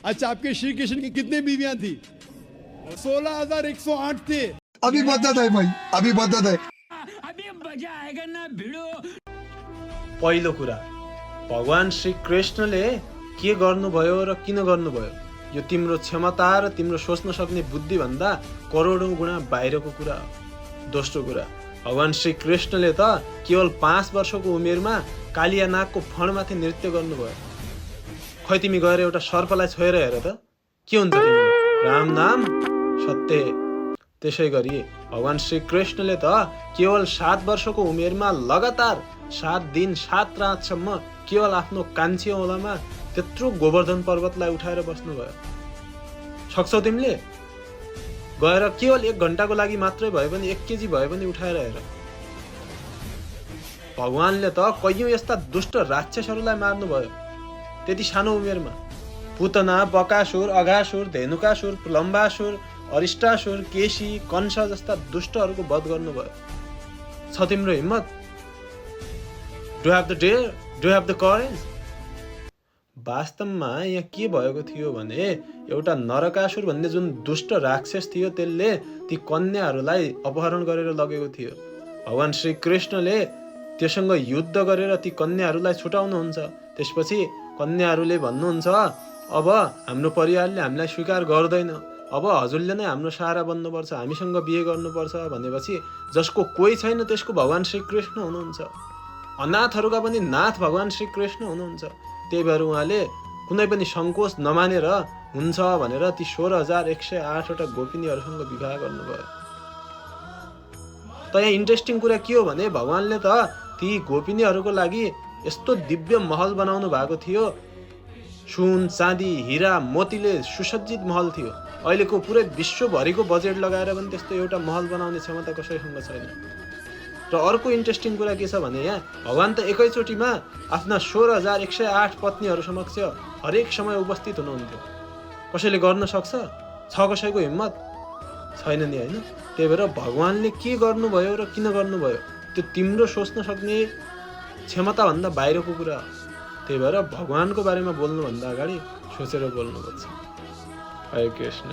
अच्छा, आपके श्री कृष्ण की कितनी बीवियां थी? 16,108 थे। अभी बदत है भाई, अभी बदत है। पहिलो कुरा, भगवान श्री कृष्णले के गर्नुभयो र किन गर्नुभयो यो तिम्रो क्षमता र तिम्रो सोच्न सक्ने बुद्धि भन्दा करोडौं गुणा बाहिरको कुरा हो। दोस्रो कुरा, भगवान श्री कृष्णले त केवल 5 वर्षको उमेरमा कालिया नागको फणमाथि नृत्य गर्नुभयो। खै तिमी गएर एउटा सर्पलाई छोएर हेर त, के हुन्छ तिम्रो? राम नाम सत्य। त्यसै गरी भगवान श्री कृष्णले त केवल 7 वर्षको उमेरमा लगातार 7 दिन 7 रातसम्म केवल आफ्नो कान्छी औँलामा त्यत्रो गोवर्धन पर्वतलाई उठाएर बस्नुभयो। सक्छौ तिमीले? गएर केवल 1 घण्टाको लागि मात्रै भए पनि 1 केजी भए पनि उठाएर हेर। भगवानले त कयौं यस्ता दुष्ट राक्षसहरूलाई मार्नुभयो त्यति सानो उमेरमा। पुतना, बकासुर, अघासुर, धेनुकासुर, लम्बासुर, अरिष्टासुर, केशी, कंस जस्ता दुष्टहरूको वध गर्नुभयो। छ तिम्रो हिम्मत? Do have the dare? Do have the courage? वास्तवमा यहाँ के भएको थियो भने एउटा नरकासुर भन्ने जुन दुष्ट राक्षस थियो त्यसले ती कन्याहरूलाई अपहरण गरेर लगेको थियो। भगवान श्री कृष्णले त्योसँग युद्ध गरेर ती कन्याहरूलाई छुटाउनुहुन्छ। त्यसपछि कन्याहरूले भन्नुहुन्छ, अब हाम्रो परिवारले हामीलाई स्वीकार गर्दैन, अब हजुरले नै हाम्रो सहारा बन्नुपर्छ, हामीसँग बिहे गर्नुपर्छ भनेपछि जसको कोही छैन त्यसको भगवान श्री कृष्ण हुनुहुन्छ। अनाथहरूका पनि नाथ भगवान श्री कृष्ण हुनुहुन्छ। त्यही भएर उहाँले कुनै पनि सङ्कोच नमानेर हुन्छ भनेर ती 16,108 वटा गोपिनीहरूसँग विवाह गर्नुभयो। त यहाँ इन्ट्रेस्टिङ कुरा के हो भने भगवानले त ती गोपिनीहरूको लागि यस्तो दिव्य महल बनाउनु भएको थियो। सुन, चाँदी, हिरा, मोतीले सुसज्जित महल थियो। अहिलेको पुरै विश्वभरिको बजेट लगाएर पनि त्यस्तो एउटा महल बनाउने क्षमता कसैसँग छैन। र अर्को इन्ट्रेस्टिङ कुरा के छ भने यहाँ भगवान त एकैचोटिमा आफ्ना 16,108 पत्नीहरू समक्ष हरेक समय उपस्थित हुनुहुन्थ्यो। कसैले गर्न सक्छ? छ कसैको हिम्मत? छैन नि, होइन? त्यही भएर भगवानले के गर्नुभयो र किन गर्नुभयो त्यो तिम्रो सोच्न सक्ने क्षमताभन्दा बाहिरको कुरा हो। त्यही भएर भगवानको बारेमा बोल्नुभन्दा अगाडि सोचेर बोल्नुपर्छ। हरे कृष्ण।